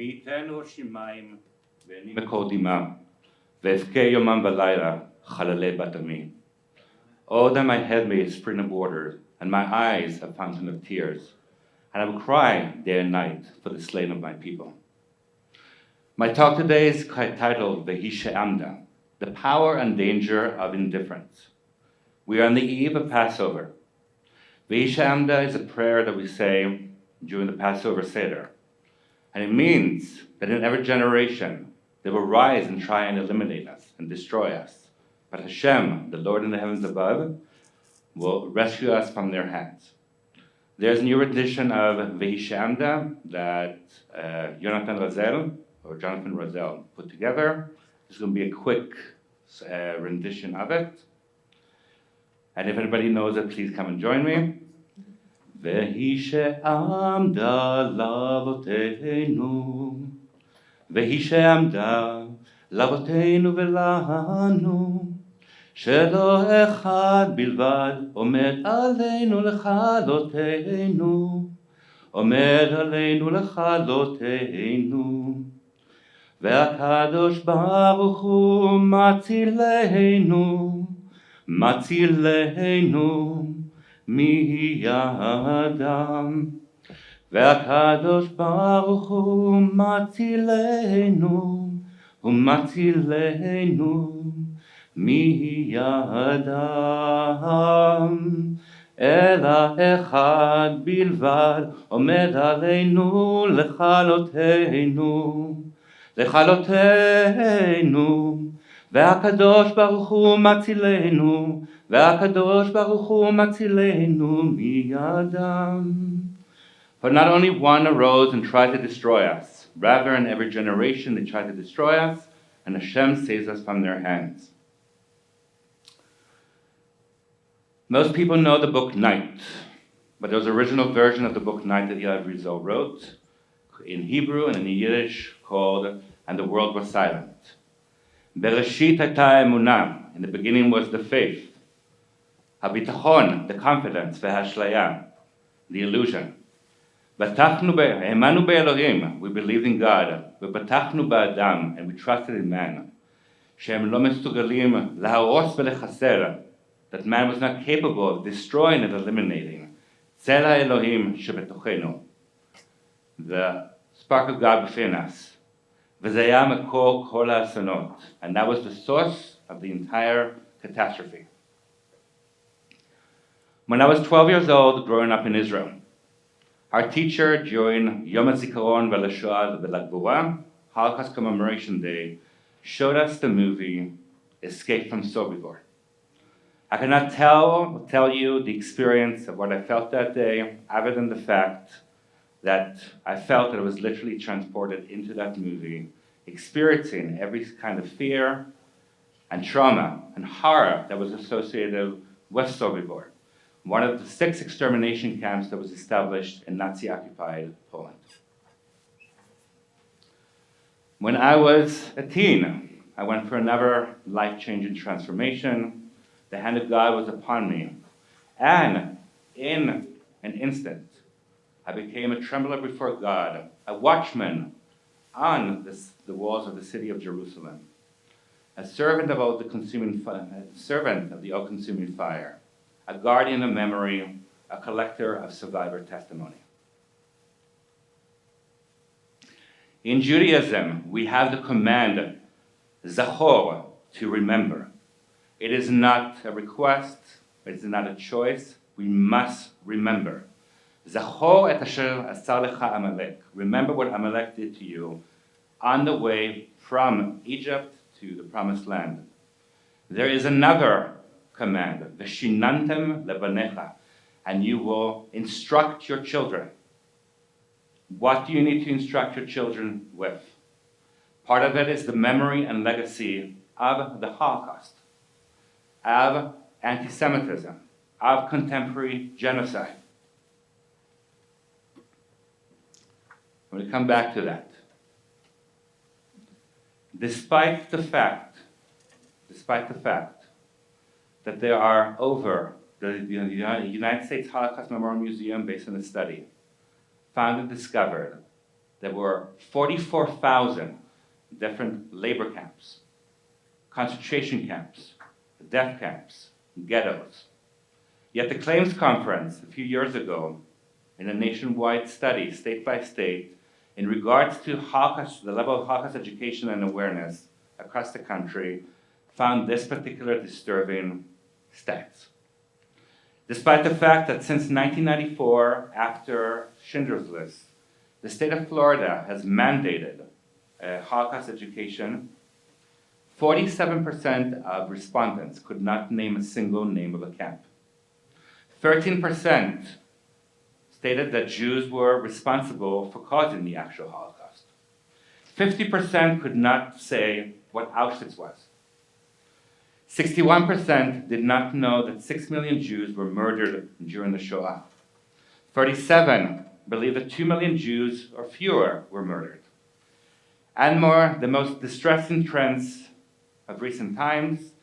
מי ייתנו שמיים ואני מקור דמעה, ואבכה יומם ולילה חללי בת עמי. Oh, that my head may spring of waters, and my eyes a fountain of tears, and I will cry day and night for the slain of my people. My talk today is titled Vehi, Sheamda, the power and danger of indifference. We are on the eve of Passover. Vehi Sheamda is a prayer that we say during the Passover Seder, and it means that in every generation they will rise and try and eliminate us and destroy us. But Hashem, the Lord in the heavens above, will rescue us from their hands. There's a new rendition of Vehi Sheamda that Jonathan Razel put together. There's going to be a quick rendition of it. And if anybody knows it, please come and join me. Vehi Sheamda lavoteinu, Vehi Sheamda lavoteinu velanu, שלא אחד בלבד עומד עלינו לכלותנו, עומד עלינו לכלותנו, והקדוש ברוך הוא מצילנו, מצילנו מידם, והקדוש ברוך הוא מצילנו, ומצילנו מידם, אלא אחד בלבד עומד עלינו לכלותנו, לכלותנו, והקדוש ברוך הוא מצילנו, והקדוש ברוך הוא מצילנו מידם. For not only one arose and tried to destroy us, rather in every generation they tried to destroy us, and Hashem saves us from their hands. Most people know the book Night, but there was an original version of the book Night that Yoav Rizal wrote in Hebrew and in Yiddish called And the World Was Silent. Bereshit hayta emunah, in the beginning was the faith. Habitachon, the confidence, v'hashlaya, the illusion. Batachnu ha'emanu be'Elohim, we believed in God. V'batachnu ba'adam, and we trusted in man. Shem lo mesugalim laharos v'lechaser, that man was not capable of destroying and eliminating. Tzel ha'Elohim shebetochenu, the spark of God within us. V'zeh makor kol ha'asanot, and that was the source of the entire catastrophe. When I was 12 years old, growing up in Israel, our teacher during Yom HaZikaron v'Lashoah v'Lagvura, Holocaust Commemoration Day, showed us the movie Escape from Sobibor. I cannot tell you the experience of what I felt that day, other than the fact that I felt that I was literally transported into that movie, experiencing every kind of fear and trauma and horror that was associated with Sobibor, one of the 6 extermination camps that was established in Nazi-occupied Poland. When I was a teen, I went for another life-changing transformation. The hand of God was upon me, and in an instant, I became a trembler before God, a watchman on the walls of the city of Jerusalem, a servant of the all-consuming fire, a guardian of memory, a collector of survivor testimony. In Judaism, we have the command, zachor, to remember. It is not a request, it is not a choice, we must remember. Zachor et asher asar lecha Amalek. Remember what Amalek did to you on the way from Egypt to the Promised Land. There is another command, v'shinantem lebanecha, and you will instruct your children. What do you need to instruct your children with? Part of it is the memory and legacy of the Holocaust, of anti-Semitism, of contemporary genocide. I'm going to come back to that. Despite the fact that there are the United States Holocaust Memorial Museum, based on a study, found and discovered there were 44,000 different labor camps, concentration camps, death camps, ghettos. Yet the Claims Conference a few years ago, in a nationwide study, state by state, in regards to Holocaust, the level of Holocaust education and awareness across the country, found this particular disturbing stats. Despite the fact that since 1994, after Schindler's List, the state of Florida has mandated Holocaust education, 47% of respondents could not name a single name of a camp. 13% stated that Jews were responsible for causing the actual Holocaust. 50% could not say what Auschwitz was. 61% did not know that 6 million Jews were murdered during the Shoah. 37% believe that 2 million Jews or fewer were murdered. And more, the most distressing trends of recent times,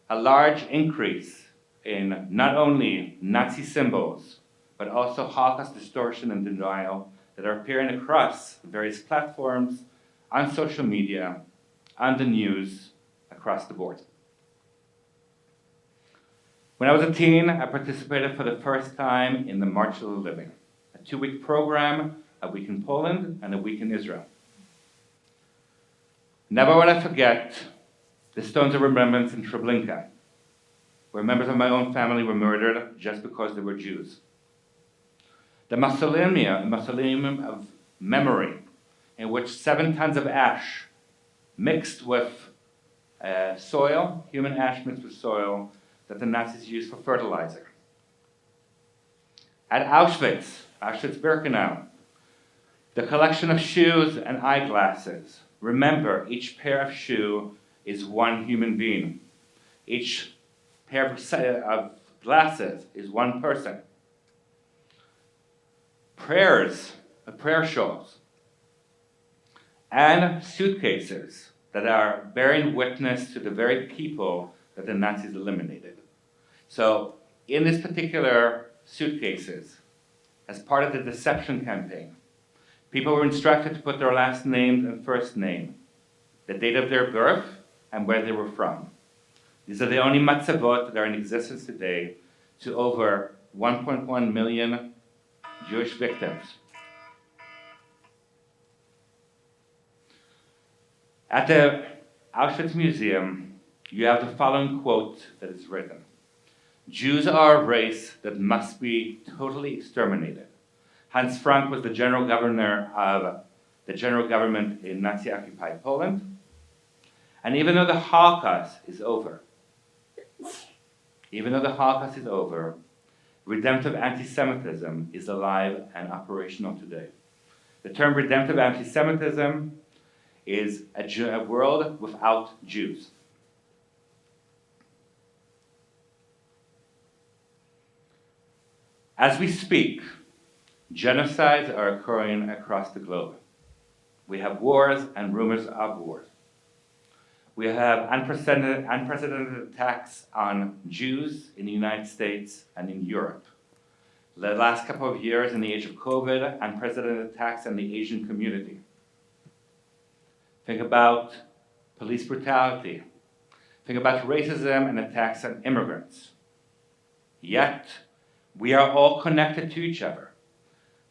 a large increase in not only Nazi symbols, but also Holocaust distortion and denial that are appearing across various platforms, on social media, on the news, across the board. When I was a teen, I participated for the first time in the March of the Living, a 2-week program, a week in Poland and a week in Israel. Never will I forget the Stones of Remembrance in Treblinka, where members of my own family were murdered just because they were Jews. The mausoleum of memory, in which 7 tons of ash mixed with soil, human ash mixed with soil, that the Nazis used for fertilizer. At Auschwitz-Birkenau, the collection of shoes and eyeglasses. Remember, each pair of shoe is one human being. Each pair of glasses is one person. Prayer shawls, and suitcases that are bearing witness to the very people that the Nazis eliminated. So in this particular suitcases, as part of the deception campaign, people were instructed to put their last name and first name, the date of their birth, and where they were from. These are the only matzavot that are in existence today to over 1.1 million Jewish victims. At the Auschwitz Museum, you have the following quote that is written: "Jews are a race that must be totally exterminated." Hans Frank was the general governor of the general government in Nazi-occupied Poland. And even though the Holocaust is over, redemptive anti-Semitism is alive and operational today. The term redemptive anti-Semitism is a world without Jews. As we speak, genocides are occurring across the globe. We have wars and rumors of wars. We have unprecedented attacks on Jews in the United States and in Europe. The last couple of years, in the age of COVID, unprecedented attacks on the Asian community. Think about police brutality. Think about racism and attacks on immigrants. Yet, we are all connected to each other,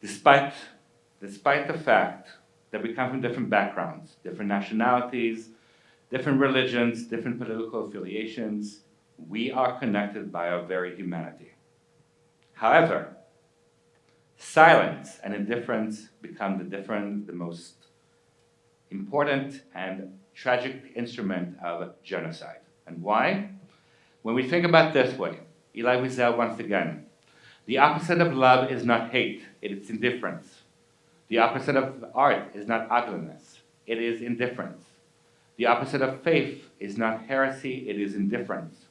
despite the fact that we come from different backgrounds, different nationalities, different religions, different political affiliations. We are connected by our very humanity. However, silence and indifference become the most important and tragic instrument of genocide. And why? When we think about this way, Elie Wiesel once again, the opposite of love is not hate, it is indifference. The opposite of art is not ugliness, it is indifference. The opposite of faith is not heresy, it is indifference.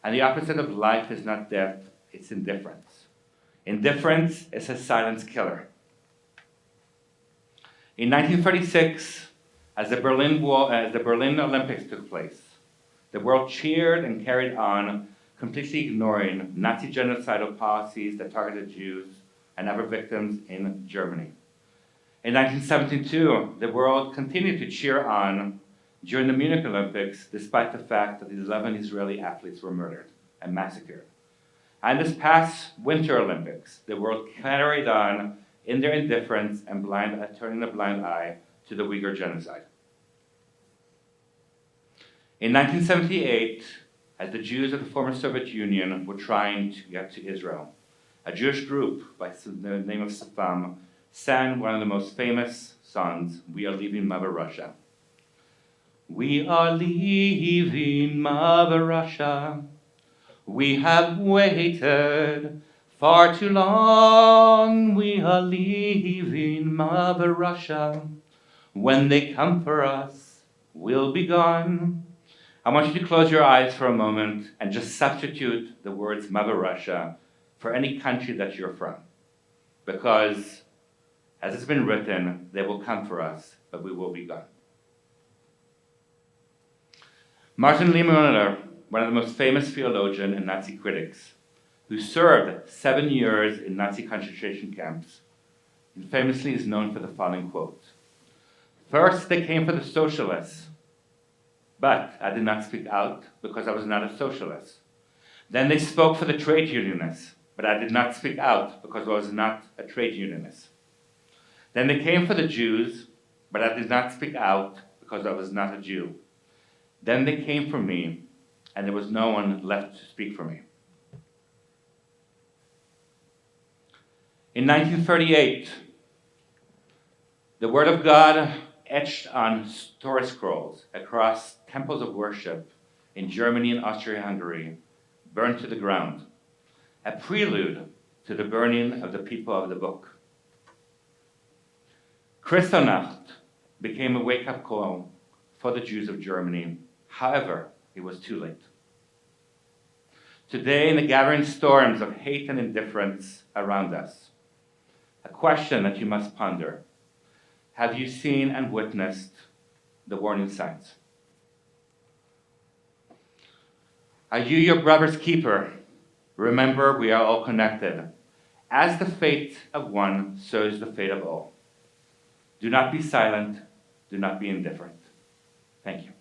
And the opposite of life is not death, it's indifference. Indifference is a silent killer. In 1936, as the Berlin Olympics took place, the world cheered and carried on, completely ignoring Nazi genocidal policies that targeted Jews and other victims in Germany. In 1972, the world continued to cheer on during the Munich Olympics, despite the fact that 11 Israeli athletes were murdered and massacred. And this past Winter Olympics, the world carried on in their indifference and turning a blind eye to the Uyghur genocide. In 1978, as the Jews of the former Soviet Union were trying to get to Israel, a Jewish group by the name of Safam sang one of the most famous songs, "We Are Leaving Mother Russia." We are leaving Mother Russia. We have waited far too long. We are leaving Mother Russia. When they come for us, we'll be gone. I want you to close your eyes for a moment and just substitute the words Mother Russia for any country that you're from. Because, as it's been written, they will come for us, but we will be gone. Martin Niemöller, one of the most famous theologians and Nazi critics, who served 7 years in Nazi concentration camps, and famously is known for the following quote: "First they came for the socialists, but I did not speak out because I was not a socialist. Then they spoke for the trade unionists, but I did not speak out because I was not a trade unionist. Then they came for the Jews, but I did not speak out because I was not a Jew. Then they came for me, and there was no one left to speak for me." In 1938, the Word of God etched on Torah scrolls across temples of worship in Germany and Austria-Hungary burned to the ground, a prelude to the burning of the people of the book. Kristallnacht became a wake-up call for the Jews of Germany. However, it was too late. Today, in the gathering storms of hate and indifference around us, a question that you must ponder: have you seen and witnessed the warning signs? Are you your brother's keeper? Remember, we are all connected. As the fate of one, so is the fate of all. Do not be silent. Do not be indifferent. Thank you.